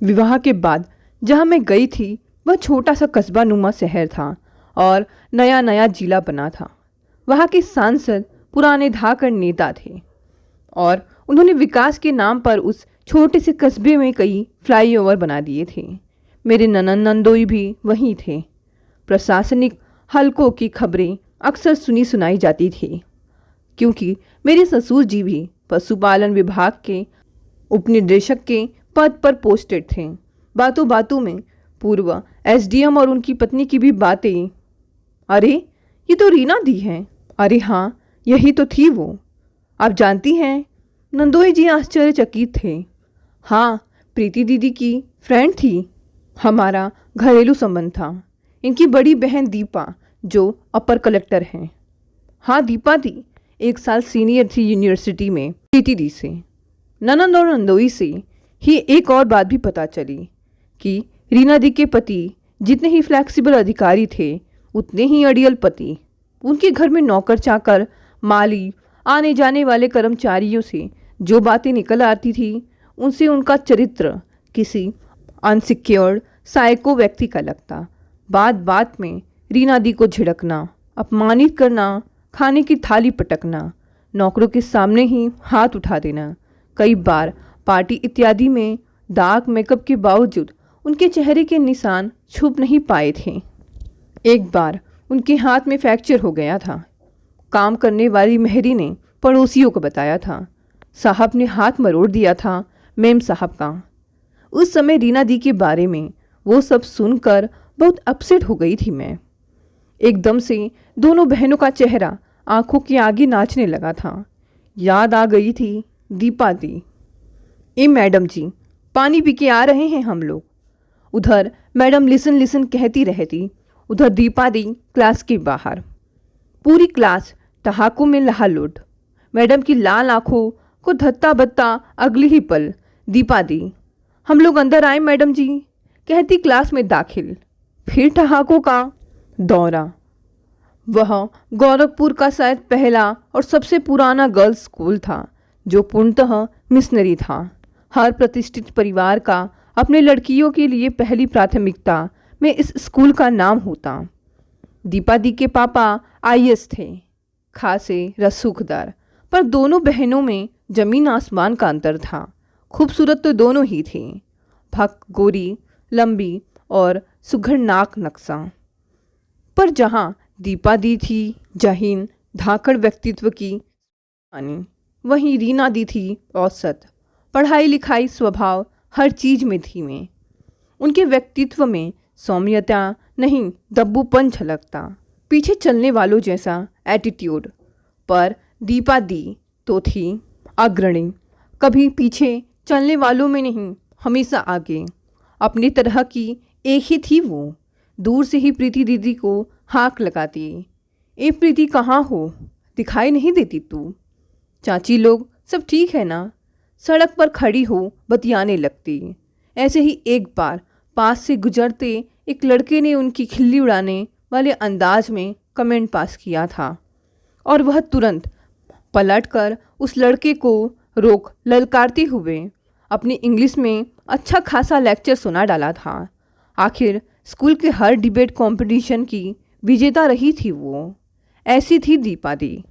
विवाह के बाद जहाँ मैं गई थी वह छोटा सा कस्बा नुमा शहर था और नया नया जिला बना था। वहाँ के सांसद पुराने धाकड़ नेता थे और उन्होंने विकास के नाम पर उस छोटे से कस्बे में कई फ्लाईओवर बना दिए थे। मेरे ननन नंदोई भी वहीं थे। प्रशासनिक हलकों की खबरें अक्सर सुनी सुनाई जाती थी क्योंकि मेरे ससुर जी भी पशुपालन विभाग के उपनिदेशक के पद पर पोस्टेड थे। बातों बातों में पूर्व एसडीएम और उनकी पत्नी की भी बातें, अरे ये तो रीना दी है। अरे हाँ, यही तो थी वो। आप जानती हैं? नंदोई जी आश्चर्यचकित थे। हाँ, प्रीति दीदी की फ्रेंड थी। हमारा घरेलू संबंध था। इनकी बड़ी बहन दीपा जो अपर कलेक्टर हैं। हाँ, दीपा दी 1 साल सीनियर थी यूनिवर्सिटी में प्रीति दी से। ननंद और नंदोई से ही एक और बात भी पता चली कि रीना दी के पति जितने ही फ्लैक्सिबल अधिकारी थे उतने ही अड़ियल पति। उनके घर में नौकर चाकर, माली, आने जाने वाले कर्मचारियों से जो बातें निकल आती थी उनसे उनका चरित्र किसी अनसिक्योर्ड साइको व्यक्ति का लगता। बात बात में रीना दी को झिड़कना, अपमानित करना, खाने की थाली पटकना, नौकरों के सामने ही हाथ उठा देना। कई बार पार्टी इत्यादि में डार्क मेकअप के बावजूद उनके चेहरे के निशान छुप नहीं पाए थे। एक बार उनके हाथ में फ्रैक्चर हो गया था। काम करने वाली मेहरी ने पड़ोसियों को बताया था। साहब ने हाथ मरोड़ दिया था मेम साहब का। उस समय रीना दी के बारे में वो सब सुनकर बहुत अपसेट हो गई थी मैं। एकदम से दोनों बहनों का चेहरा आंखों के आगे नाचने लगा था। याद आ गई थी दीपा दी। ए मैडम जी, पानी पी के आ रहे हैं हम लोग। उधर मैडम लिसन लिसन कहती रहती, उधर दीपा दी क्लास के बाहर। पूरी क्लास ठहाकों में लहालुट। मैडम की लाल आंखों को धत्ता बत्ता अगली ही पल दीपा दी, हम लोग अंदर आए मैडम जी, कहती क्लास में दाखिल। फिर ठहाकों का दौरा। वह गोरखपुर का शायद पहला और सबसे पुराना गर्ल्स स्कूल था जो पूर्णतः मिशनरी था। हर प्रतिष्ठित परिवार का अपने लड़कियों के लिए पहली प्राथमिकता में इस स्कूल का नाम होता। दीपा दी के पापा आईएएस थे, खासे रसूखदार, पर दोनों बहनों में जमीन आसमान का अंतर था। खूबसूरत तो दोनों ही थी, भक गोरी, लंबी और सुघड़ नाक नक्शा। पर जहाँ दीपा दी थी जहीन धाकड़ व्यक्तित्व की रानी, वहीं रीना दी थी औसत। पढ़ाई लिखाई स्वभाव हर चीज में थी मैं। उनके व्यक्तित्व में सौम्यता नहीं दब्बूपन झलकता, पीछे चलने वालों जैसा एटीट्यूड। पर दीपा दी तो थी अग्रणी, कभी पीछे चलने वालों में नहीं, हमेशा आगे। अपनी तरह की एक ही थी वो। दूर से ही प्रीति दीदी को हाँक लगाती, ए प्रीति कहाँ हो, दिखाई नहीं देती तू। चाची लोग सब ठीक है ना। सड़क पर खड़ी हो बतियाने लगती। ऐसे ही एक बार पास से गुजरते एक लड़के ने उनकी खिल्ली उड़ाने वाले अंदाज में कमेंट पास किया था और वह तुरंत पलटकर उस लड़के को रोक ललकारते हुए अपनी इंग्लिश में अच्छा खासा लेक्चर सुना डाला था। आखिर स्कूल के हर डिबेट कंपटीशन की विजेता रही थी वो। ऐसी थी दीपा दी,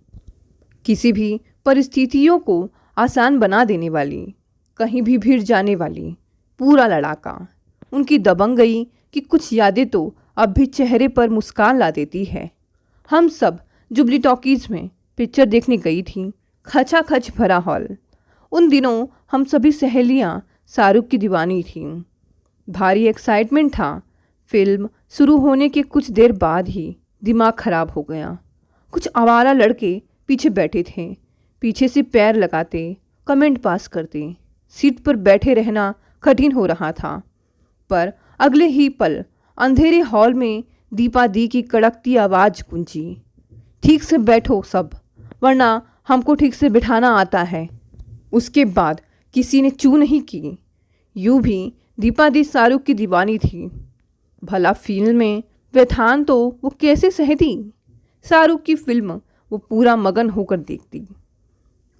किसी भी परिस्थितियों को आसान बना देने वाली, कहीं भी भिड़ जाने वाली, पूरा लड़ाका। उनकी दबंगई की कुछ यादें तो अब भी चेहरे पर मुस्कान ला देती है। हम सब जुबली टॉकीज में पिक्चर देखने गई थी, खचाखच भरा हॉल। उन दिनों हम सभी सहेलियां शाहरुख की दीवानी थीं। भारी एक्साइटमेंट था। फिल्म शुरू होने के कुछ देर बाद ही दिमाग खराब हो गया। कुछ आवारा लड़के पीछे बैठे थे, पीछे से पैर लगाते, कमेंट पास करते। सीट पर बैठे रहना कठिन हो रहा था। पर अगले ही पल अंधेरे हॉल में दीपा दी की कड़कती आवाज़ गूंजी, ठीक से बैठो सब, वरना हमको ठीक से बिठाना आता है। उसके बाद किसी ने चू नहीं की। यूँ भी दीपा दी शाहरुख की दीवानी थी। भला फिल्म में व्यथान तो वो कैसे सहती। शाहरुख की फिल्म वो पूरा मगन होकर देखती।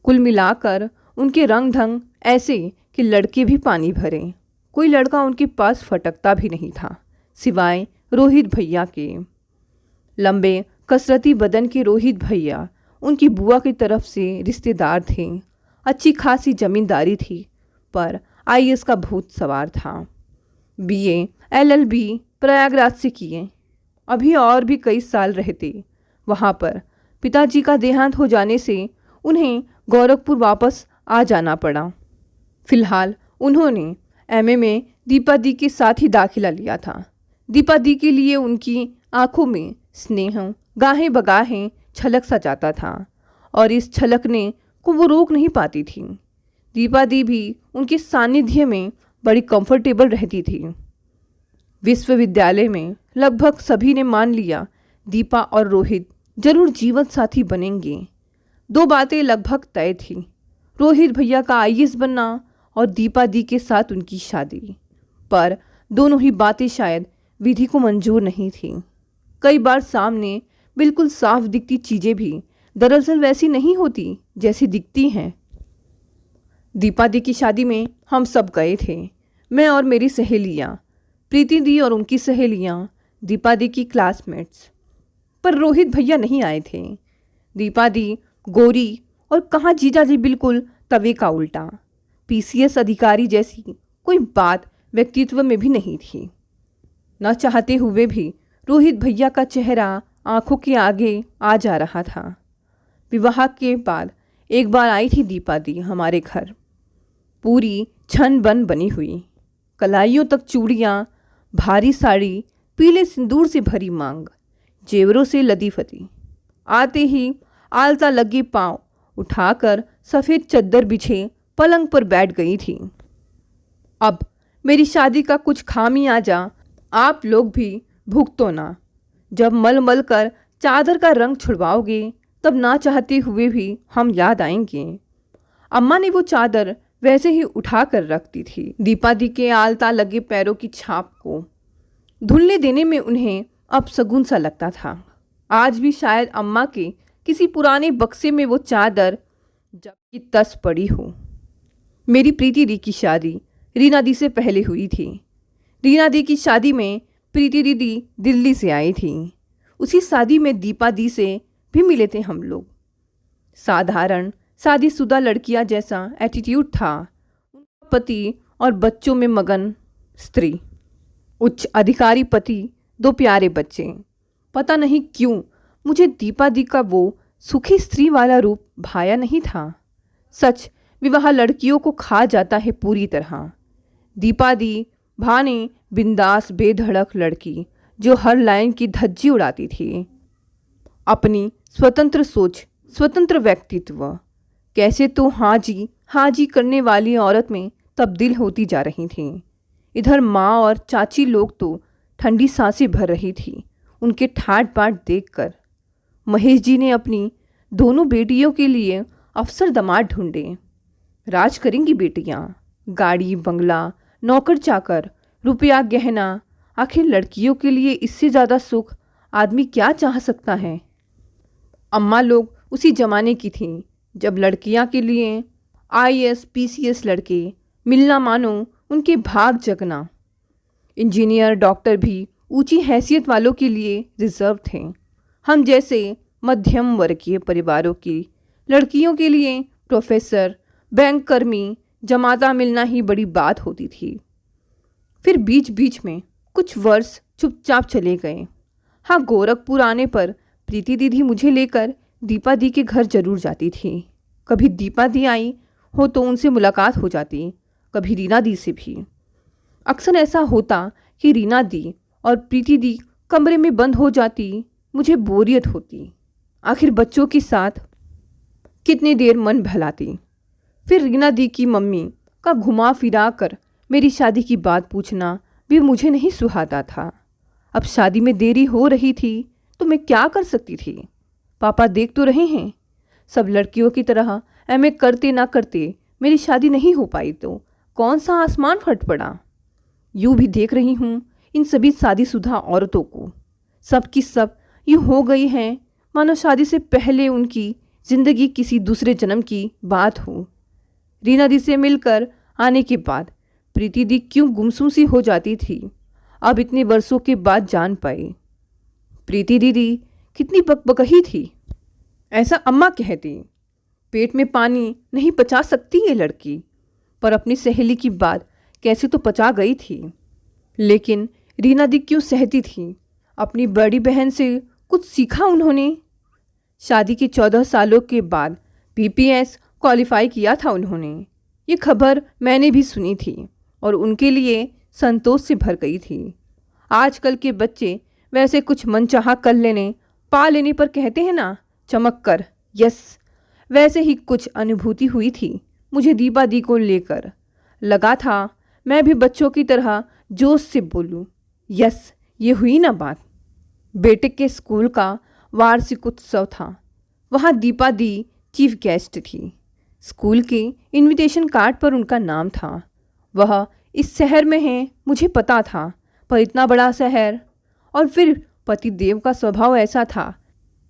कुल मिलाकर उनके रंग ढंग ऐसे कि लड़के भी पानी भरे। कोई लड़का उनके पास फटकता भी नहीं था, सिवाय रोहित भैया के। लंबे कसरती बदन के रोहित भैया उनकी बुआ की तरफ से रिश्तेदार थे। अच्छी खासी जमींदारी थी, पर आईएएस का भूत सवार था। बीए एलएलबी प्रयागराज से किए। अभी और भी कई साल रहते वहाँ पर। पिताजी का देहांत हो जाने से उन्हें गोरखपुर वापस आ जाना पड़ा। फिलहाल उन्होंने एमए में दीपा दी के साथ ही दाखिला लिया था। दीपा दी के लिए उनकी आंखों में स्नेह गाहें बगाहें छलक सा जाता था, और इस छलकने को वो रोक नहीं पाती थी। दीपा दी भी उनके सानिध्य में बड़ी कंफर्टेबल रहती थी। विश्वविद्यालय में लगभग सभी ने मान लिया दीपा और रोहित जरूर जीवन साथी बनेंगे। दो बातें लगभग तय थी, रोहित भैया का आईएएस बनना और दीपा दी के साथ उनकी शादी। पर दोनों ही बातें शायद विधि को मंजूर नहीं थी। कई बार सामने बिल्कुल साफ दिखती चीज़ें भी दरअसल वैसी नहीं होती जैसी दिखती हैं। दीपा दी की शादी में हम सब गए थे, मैं और मेरी सहेलियाँ, प्रीति दी और उनकी सहेलियाँ, दीपा दी की क्लासमेट्स। पर रोहित भैया नहीं आए थे। दीपा दी गोरी और कहाँ जीजा जी बिल्कुल तवे का उल्टा। पीसीएस अधिकारी जैसी कोई बात व्यक्तित्व में भी नहीं थी। न चाहते हुए भी रोहित भैया का चेहरा आंखों के आगे आ जा रहा था। विवाह के बाद एक बार आई थी दीपा दी हमारे घर, पूरी छन बन बनी हुई, कलाइयों तक चूड़ियाँ, भारी साड़ी, पीले सिंदूर से भरी मांग, जेवरों से लदी फती। आते ही आलता लगे पांव उठाकर सफ़ेद चद्दर बिछे पलंग पर बैठ गई थी। अब मेरी शादी का कुछ खामियाजा आप लोग भी भुगतो ना। जब मल मल कर चादर का रंग छुड़वाओगे तब ना चाहते हुए भी हम याद आएंगे। अम्मा ने वो चादर वैसे ही उठा कर रखती थी। दीपा दी के आलता लगे पैरों की छाप को धुलने देने में उन्हें अब सगुन सा लगता था। आज भी शायद अम्मा के किसी पुराने बक्से में वो चादर जब की तस पड़ी हो। मेरी प्रीति दी की शादी रीना दी से पहले हुई थी। रीना दी की शादी में प्रीति दीदी दिल्ली से आई थी। उसी शादी में दीपा दी से भी मिले थे हम लोग। साधारण शादीशुदा लड़कियां जैसा एटीट्यूड था उनका पति और बच्चों में मगन स्त्री, उच्च अधिकारी पति, दो प्यारे बच्चे। पता नहीं क्यों मुझे दीपा दी का वो सुखी स्त्री वाला रूप भाया नहीं था। सच विवाह लड़कियों को खा जाता है पूरी तरह। दीपा दी भाने बिंदास बेधड़क लड़की जो हर लाइन की धज्जी उड़ाती थी। अपनी स्वतंत्र सोच, स्वतंत्र व्यक्तित्व, कैसे तो हाँ जी करने वाली औरत में तब्दील होती जा रही थी। इधर माँ और चाची लोग तो ठंडी सांसें भर रही थी उनके ठाट बाट देखकर। महेश जी ने अपनी दोनों बेटियों के लिए अफसर दामाद ढूंढे। राज करेंगी बेटियाँ, गाड़ी बंगला, नौकर चाकर, रुपया गहना। आखिर लड़कियों के लिए इससे ज़्यादा सुख आदमी क्या चाह सकता है। अम्मा लोग उसी ज़माने की थीं जब लड़कियां के लिए आईएएस पीसीएस लड़के मिलना मानो उनके भाग जगना। इंजीनियर डॉक्टर भी ऊंची हैसियत वालों के लिए रिजर्व थे। हम जैसे मध्यम वर्गीय परिवारों की लड़कियों के लिए प्रोफेसर, बैंक कर्मी, जमाता मिलना ही बड़ी बात होती थी। फिर बीच बीच में कुछ वर्ष चुपचाप चले गए। हाँ, गोरखपुर आने पर प्रीति दीदी मुझे लेकर दीपा दी के घर जरूर जाती थी। कभी दीपा दी आई हो तो उनसे मुलाकात हो जाती, कभी रीना दी से भी। अक्सर ऐसा होता कि रीना दी और प्रीति दी कमरे में बंद हो जाती, मुझे बोरियत होती। आखिर बच्चों के साथ कितनी देर मन बहलाती। फिर रीना दी की मम्मी का घुमा फिरा कर मेरी शादी की बात पूछना भी मुझे नहीं सुहाता था। अब शादी में देरी हो रही थी तो मैं क्या कर सकती थी। पापा देख तो रहे हैं। सब लड़कियों की तरह एमए करते ना करते मेरी शादी नहीं हो पाई तो कौन सा आसमान फट पड़ा। यूँ भी देख रही हूँ इन सभी शादीशुदा औरतों को, सब की सब यूँ हो गई हैं मानो शादी से पहले उनकी ज़िंदगी किसी दूसरे जन्म की बात हो। रीना दी से मिलकर आने के बाद प्रीति दी क्यों गुमसुम सी हो जाती थी, अब इतने वर्षों के बाद जान पाई। प्रीति दीदी कितनी बकबकही थी, ऐसा अम्मा कहती। पेट में पानी नहीं पचा सकती ये लड़की, पर अपनी सहेली की बात कैसे तो पचा गई थी। लेकिन रीना दी क्यों सहती थी? अपनी बड़ी बहन से कुछ सीखा उन्होंने। शादी के 14 सालों के बाद पीपीएस क्वालिफाई किया था उन्होंने। ये खबर मैंने भी सुनी थी और उनके लिए संतोष से भर गई थी। आजकल के बच्चे वैसे कुछ मनचाहा कर लेने पा लेने पर कहते हैं ना, चमक कर, यस, वैसे ही कुछ अनुभूति हुई थी मुझे दीपा दी को लेकर। लगा था मैं भी बच्चों की तरह जोश से बोलूं, यस। ये हुई ना बात। बेटे के स्कूल का वार्षिक उत्सव था। वहाँ दीपा दी चीफ गेस्ट थी। स्कूल के इनविटेशन कार्ड पर उनका नाम था। वह इस शहर में है मुझे पता था, पर इतना बड़ा शहर, और फिर पतिदेव का स्वभाव ऐसा था।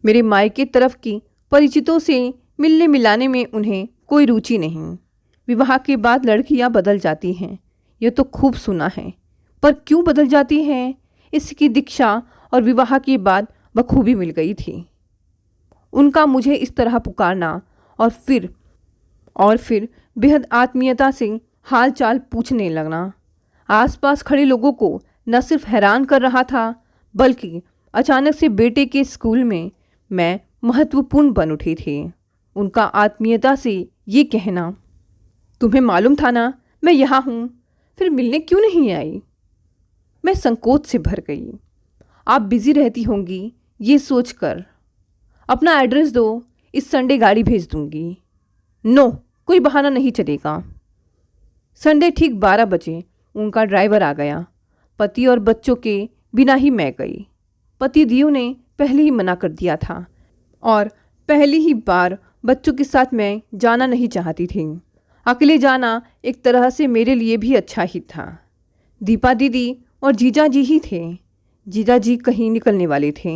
मेरे मायके तरफ की परिचितों से मिलने मिलाने में उन्हें कोई रुचि नहीं। विवाह के बाद लड़कियां बदल जाती हैं, ये तो खूब सुना है, पर क्यों बदल जाती हैं इसकी दीक्षा और विवाह के बाद बखूबी मिल गई थी। उनका मुझे इस तरह पुकारना और फिर बेहद आत्मीयता से हाल चाल पूछने लगना आसपास खड़े लोगों को न सिर्फ हैरान कर रहा था, बल्कि अचानक से बेटे के स्कूल में मैं महत्वपूर्ण बन उठी थी। उनका आत्मीयता से ये कहना, तुम्हें मालूम था ना मैं यहाँ हूँ, फिर मिलने क्यों नहीं आई? मैं संकोच से भर गई। आप बिजी रहती होंगी ये सोचकर। अपना एड्रेस दो, इस संडे गाड़ी भेज दूंगी। नो, कोई बहाना नहीं चलेगा। संडे ठीक 12 बजे उनका ड्राइवर आ गया। पति और बच्चों के बिना ही मैं गई। पति दियो ने पहले ही मना कर दिया था और पहली ही बार बच्चों के साथ मैं जाना नहीं चाहती थी। अकेले जाना एक तरह से मेरे लिए भी अच्छा ही था। दीपा दीदी और जीजा जी ही थे। जीजा जी कहीं निकलने वाले थे।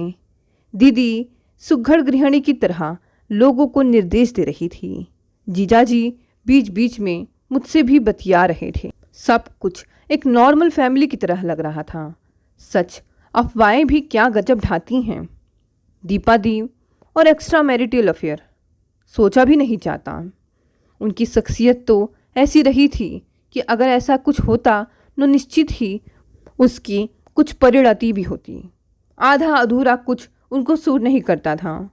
दीदी सुघड़ गृहिणी की तरह लोगों को निर्देश दे रही थी। जीजा जी बीच बीच में मुझसे भी बतिया रहे थे। सब कुछ एक नॉर्मल फैमिली की तरह लग रहा था। सच, अफवाहें भी क्या गजब ढाती हैं। दीपा दी और एक्स्ट्रा मैरिटल अफेयर, सोचा भी नहीं जाता। उनकी शख्सियत तो ऐसी रही थी कि अगर ऐसा कुछ होता तो निश्चित ही उसकी कुछ परिणति भी होती। आधा अधूरा कुछ उनको सूट नहीं करता था।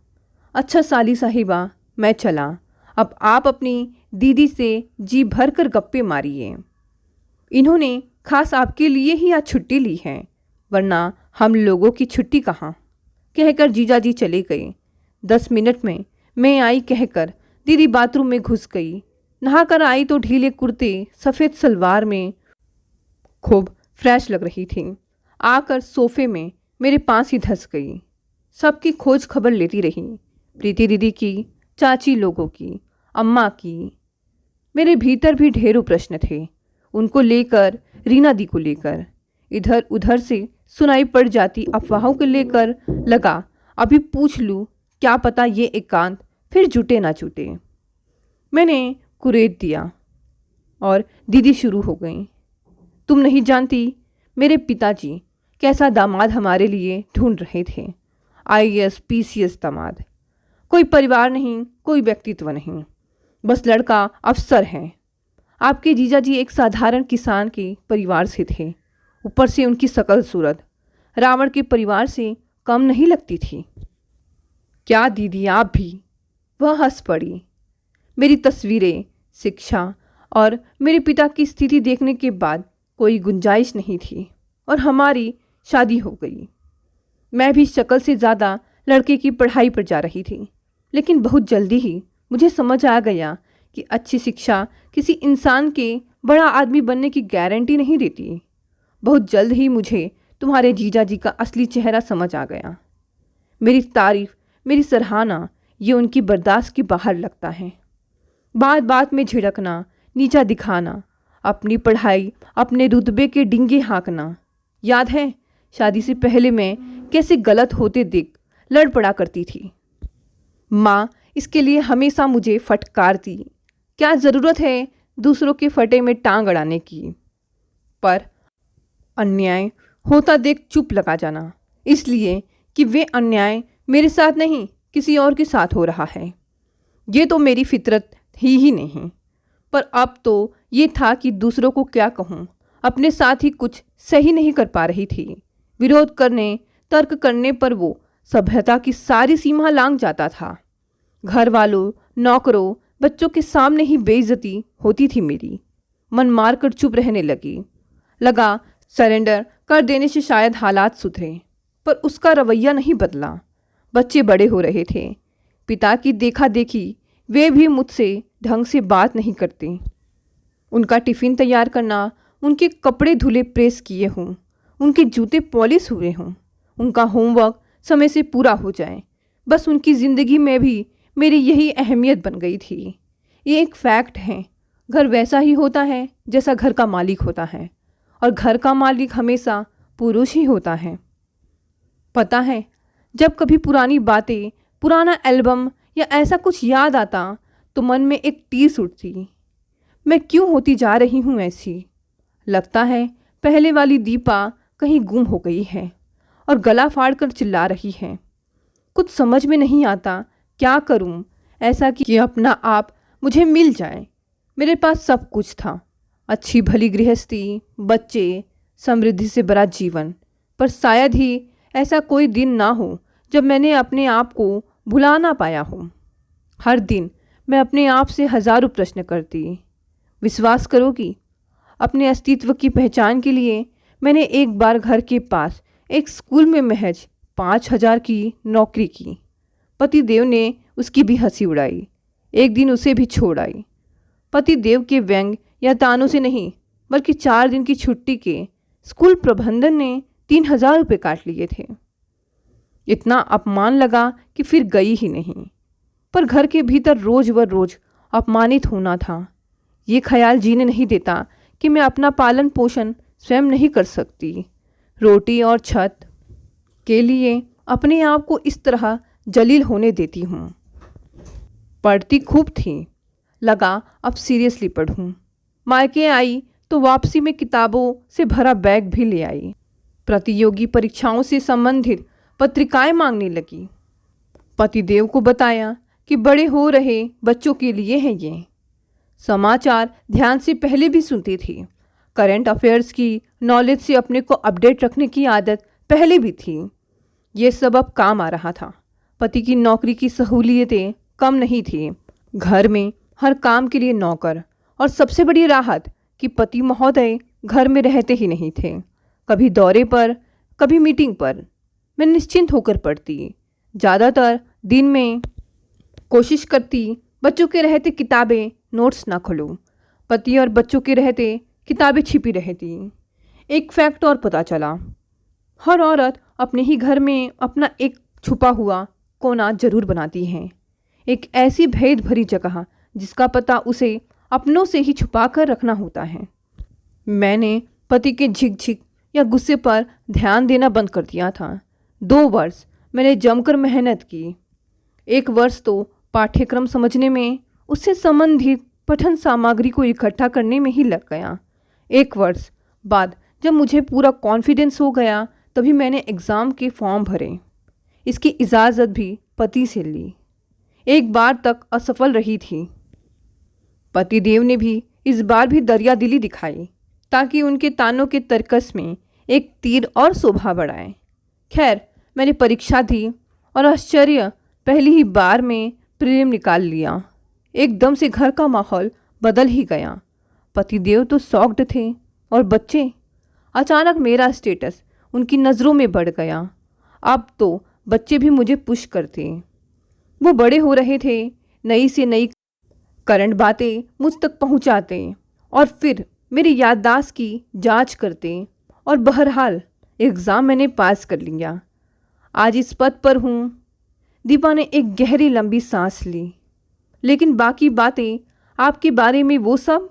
अच्छा साली साहिबा, मैं चला। अब आप अपनी दीदी से जी भर कर गप्पे मारिए। इन्होंने खास आपके लिए ही आज छुट्टी ली है, वरना हम लोगों की छुट्टी कहाँ। कहकर जीजा जी चले गए। 10 मिनट में मैं आई कहकर दीदी बाथरूम में घुस गई। नहाकर आई तो ढीले कुर्ते सफ़ेद सलवार में खूब फ्रेश लग रही थी। आकर सोफे में मेरे पास ही धंस गई। सबकी खोज खबर लेती रही, प्रीति दीदी की, चाची लोगों की, अम्मा की। मेरे भीतर भी ढेरों प्रश्न थे, उनको लेकर, रीना दी को लेकर। इधर उधर से सुनाई पड़ जाती अफवाहों को लेकर लगा अभी पूछ लूँ, क्या पता ये एकांत फिर जुटे ना जुटे। मैंने कुरेद दिया और दीदी शुरू हो गई। तुम नहीं जानती मेरे पिताजी कैसा दामाद हमारे लिए ढूंढ रहे थे। IAS PCS दामाद। कोई परिवार नहीं, कोई व्यक्तित्व नहीं, बस लड़का अफसर है। आपके जीजा जी एक साधारण किसान के परिवार से थे। ऊपर से उनकी शकल सूरत रावण के परिवार से कम नहीं लगती थी। क्या दीदी आप भी? वह हंस पड़ी। मेरी तस्वीरें, शिक्षा और मेरे पिता की स्थिति देखने के बाद कोई गुंजाइश नहीं थी और हमारी शादी हो गई। मैं भी शक्ल से ज़्यादा लड़के की पढ़ाई पर जा रही थी, लेकिन बहुत जल्दी ही मुझे समझ आ गया कि अच्छी शिक्षा किसी इंसान के बड़ा आदमी बनने की गारंटी नहीं देती। बहुत जल्द ही मुझे तुम्हारे जीजा जी का असली चेहरा समझ आ गया। मेरी तारीफ, मेरी सराहना, ये उनकी बर्दाश्त के बाहर लगता है। बात बात में झिड़कना, नीचा दिखाना, अपनी पढ़ाई, अपने रुतबे के डिंगे हाँकना। याद है शादी से पहले मैं कैसे गलत होते देख लड़ पड़ा करती थी। माँ इसके लिए हमेशा मुझे फटकारती। क्या ज़रूरत है दूसरों के फटे में टांग अड़ाने की। पर अन्याय होता देख चुप लगा जाना, इसलिए कि वे अन्याय मेरे साथ नहीं किसी और के साथ हो रहा है। ये तो मेरी फितरत ही नहीं। पर अब तो ये था कि दूसरों को क्या कहूँ, अपने साथ ही कुछ सही नहीं कर पा रही थी। विरोध करने, तर्क करने पर वो सभ्यता की सारी सीमा लांघ जाता था। घर वालों, नौकरों, बच्चों के सामने ही बेइज्जती होती थी मेरी। मन मार कर चुप रहने लगा सरेंडर कर देने से शायद हालात सुधरे, पर उसका रवैया नहीं बदला। बच्चे बड़े हो रहे थे, पिता की देखा देखी वे भी मुझसे ढंग से बात नहीं करते। उनका टिफ़िन तैयार करना, उनके कपड़े धुले प्रेस किए हों, उनके जूते पॉलिश हुए हों, उनका होमवर्क समय से पूरा हो जाए, बस उनकी ज़िंदगी में भी मेरी यही अहमियत बन गई थी। ये एक फैक्ट है, घर वैसा ही होता है जैसा घर का मालिक होता है, और घर का मालिक हमेशा पुरुष ही होता है। पता है, जब कभी पुरानी बातें, पुराना एल्बम या ऐसा कुछ याद आता तो मन में एक टीस उठती। मैं क्यों होती जा रही हूँ ऐसी? लगता है पहले वाली दीपा कहीं गुम हो गई है और गला फाड़ कर चिल्ला रही है। कुछ समझ में नहीं आता क्या करूँ ऐसा कि अपना आप मुझे मिल जाए। मेरे पास सब कुछ था, अच्छी भली गृहस्थी, बच्चे, समृद्धि से भरा जीवन, पर शायद ही ऐसा कोई दिन ना हो जब मैंने अपने आप को भुला ना पाया हो। हर दिन मैं अपने आप से हज़ारों प्रश्न करती। विश्वास करो कि अपने अस्तित्व की पहचान के लिए मैंने एक बार घर के पास एक स्कूल में महज 5,000 की नौकरी की। पतिदेव ने उसकी भी हंसी उड़ाई, एक दिन उसे भी छोड़ आई। पतिदेव के व्यंग या तानों से नहीं, बल्कि 4 दिन की छुट्टी के स्कूल प्रबंधन ने 3,000 रुपये काट लिए थे। इतना अपमान लगा कि फिर गई ही नहीं। पर घर के भीतर रोज व रोज अपमानित होना था। ये ख्याल जीने नहीं देता कि मैं अपना पालन पोषण स्वयं नहीं कर सकती। रोटी और छत के लिए अपने आप को इस तरह जलील होने देती हूँ। पढ़ती खूब थी, लगा अब सीरियसली पढ़ूँ। मायके आई तो वापसी में किताबों से भरा बैग भी ले आई। प्रतियोगी परीक्षाओं से संबंधित पत्रिकाएं मांगने लगी। पतिदेव को बताया कि बड़े हो रहे बच्चों के लिए है ये। समाचार ध्यान से पहले भी सुनती थी। करंट अफेयर्स की नॉलेज से अपने को अपडेट रखने की आदत पहले भी थी। ये सब अब काम आ रहा था। पति की नौकरी की सहूलियतें कम नहीं थी। घर में हर काम के लिए नौकर, और सबसे बड़ी राहत कि पति महोदय घर में रहते ही नहीं थे। कभी दौरे पर, कभी मीटिंग पर। मैं निश्चिंत होकर पढ़ती। ज़्यादातर दिन में कोशिश करती बच्चों के रहते किताबें, नोट्स ना खोलूं। पति और बच्चों के रहते किताबें छिपी रहती। एक फैक्ट और पता चला, हर औरत अपने ही घर में अपना एक छुपा हुआ कोना जरूर बनाती है। एक ऐसी भेद भरी जगह जिसका पता उसे अपनों से ही छुपा कर रखना होता है। मैंने पति के झिकझिक या गुस्से पर ध्यान देना बंद कर दिया था। 2 वर्ष मैंने जमकर मेहनत की। 1 वर्ष तो पाठ्यक्रम समझने में, उससे संबंधित पठन सामग्री को इकट्ठा करने में ही लग गया। 1 वर्ष बाद जब मुझे पूरा कॉन्फिडेंस हो गया तभी मैंने एग्ज़ाम के फॉर्म भरे। इसकी इजाज़त भी पति से ली। 1 बार तक असफल रही थी। पतिदेव ने भी इस बार भी दरिया दिली दिखाई ताकि उनके तानों के तर्कस में एक तीर और शोभा बढ़ाए। खैर, मैंने परीक्षा दी और आश्चर्य, पहली ही बार में प्रीलिम निकाल लिया। एकदम से घर का माहौल बदल ही गया। पतिदेव तो शॉक्ड थे, और बच्चे, अचानक मेरा स्टेटस उनकी नज़रों में बढ़ गया। अब तो बच्चे भी मुझे पुश करते। वो बड़े हो रहे थे, नई से नई करंट बातें मुझ तक पहुंचाते और फिर मेरी याददाश्त की जांच करते। और बहरहाल एग्ज़ाम मैंने पास कर लिया। आज इस पद पर हूँ। दीपा ने एक गहरी लंबी सांस ली। लेकिन बाकी बातें आपके बारे में वो सब?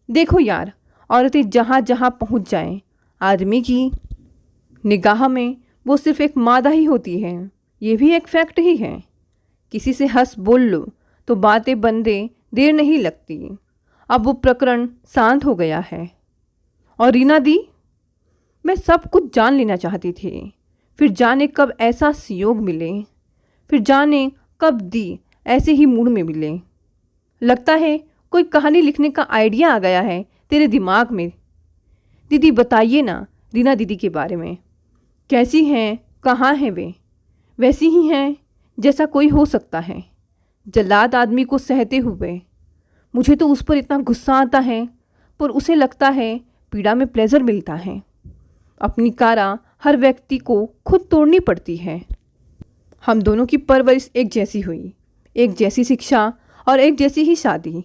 देखो यार, औरतें जहाँ जहाँ पहुँच जाएं, आदमी की निगाह में वो सिर्फ एक मादा ही होती है। ये भी एक फैक्ट ही है। किसी से हंस बोल लो तो बातें बनते देर नहीं लगती। अब वो प्रकरण शांत हो गया है और रीना दी, मैं सब कुछ जान लेना चाहती थी। फिर जाने कब ऐसा संयोग मिले, फिर जाने कब दी ऐसे ही मूड में मिले। लगता है कोई कहानी लिखने का आइडिया आ गया है तेरे दिमाग में। दीदी बताइए ना रीना दीदी के बारे में। कैसी हैं, कहाँ हैं वे? वैसी ही हैं जैसा कोई हो सकता है, जल्लाद आदमी को सहते हुए। मुझे तो उस पर इतना गुस्सा आता है, पर उसे लगता है पीड़ा में प्लेजर मिलता है। अपनी कारा हर व्यक्ति को खुद तोड़नी पड़ती है। हम दोनों की परवरिश एक जैसी हुई, एक जैसी शिक्षा और एक जैसी ही शादी।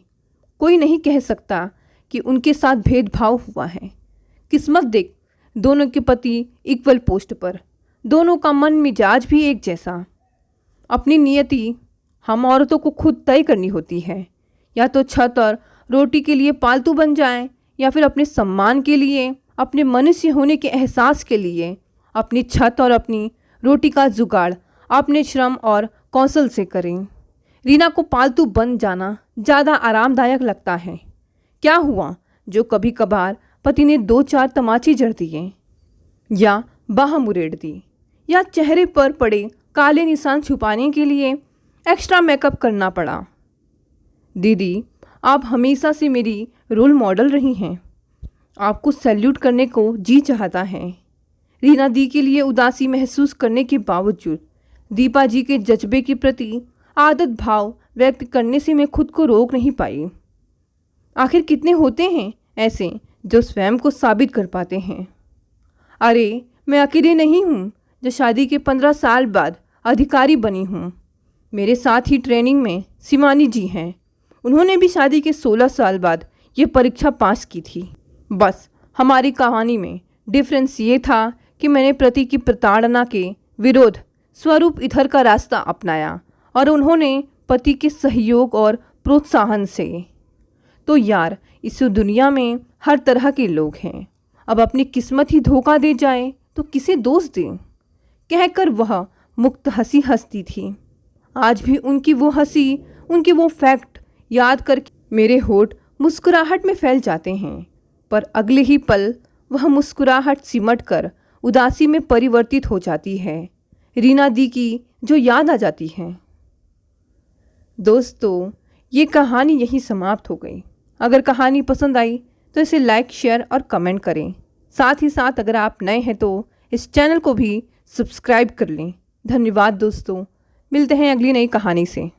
कोई नहीं कह सकता कि उनके साथ भेदभाव हुआ है। किस्मत देख, दोनों के पति इक्वल पोस्ट पर, दोनों का मन मिजाज भी एक जैसा। अपनी नियति हम औरतों को खुद तय करनी होती है। या तो छत और रोटी के लिए पालतू बन जाएं, या फिर अपने सम्मान के लिए, अपने मनुष्य होने के एहसास के लिए अपनी छत और अपनी रोटी का जुगाड़ अपने श्रम और कौशल से करें। रीना को पालतू बन जाना ज़्यादा आरामदायक लगता है। क्या हुआ जो कभी कभार पति ने 2-4 तमाचे जड़ दिए, या बाह मुरेड़ दी, या चेहरे पर पड़े काले निशान छुपाने के लिए एक्स्ट्रा मेकअप करना पड़ा। दीदी, आप हमेशा से मेरी रोल मॉडल रही हैं। आपको सैल्यूट करने को जी चाहता है। रीना दी के लिए उदासी महसूस करने के बावजूद दीपा जी के जज्बे के प्रति आदत भाव व्यक्त करने से मैं खुद को रोक नहीं पाई। आखिर कितने होते हैं ऐसे जो स्वयं को साबित कर पाते हैं। अरे मैं अकेले नहीं हूँ जो शादी के 15 साल बाद अधिकारी बनी हूँ। मेरे साथ ही ट्रेनिंग में शिवानी जी हैं। उन्होंने भी शादी के 16 साल बाद ये परीक्षा पास की थी। बस हमारी कहानी में डिफरेंस ये था कि मैंने पति की प्रताड़ना के विरोध स्वरूप इधर का रास्ता अपनाया और उन्होंने पति के सहयोग और प्रोत्साहन से। तो यार, इस दुनिया में हर तरह के लोग हैं। अब अपनी किस्मत ही धोखा दे जाए तो किसे दोष दें, कहकर वह मुक्त हंसी हंसती थी। आज भी उनकी वो हंसी, उनके वो फैक्ट याद करके मेरे होठ मुस्कुराहट में फैल जाते हैं। पर अगले ही पल वह मुस्कुराहट सिमट कर उदासी में परिवर्तित हो जाती है। रीना दी की जो याद आ जाती है। दोस्तों, ये कहानी यहीं समाप्त हो गई। अगर कहानी पसंद आई तो इसे लाइक, शेयर और कमेंट करें। साथ ही साथ अगर आप नए हैं तो इस चैनल को भी सब्सक्राइब कर लें। धन्यवाद दोस्तों, मिलते हैं अगली नई कहानी से।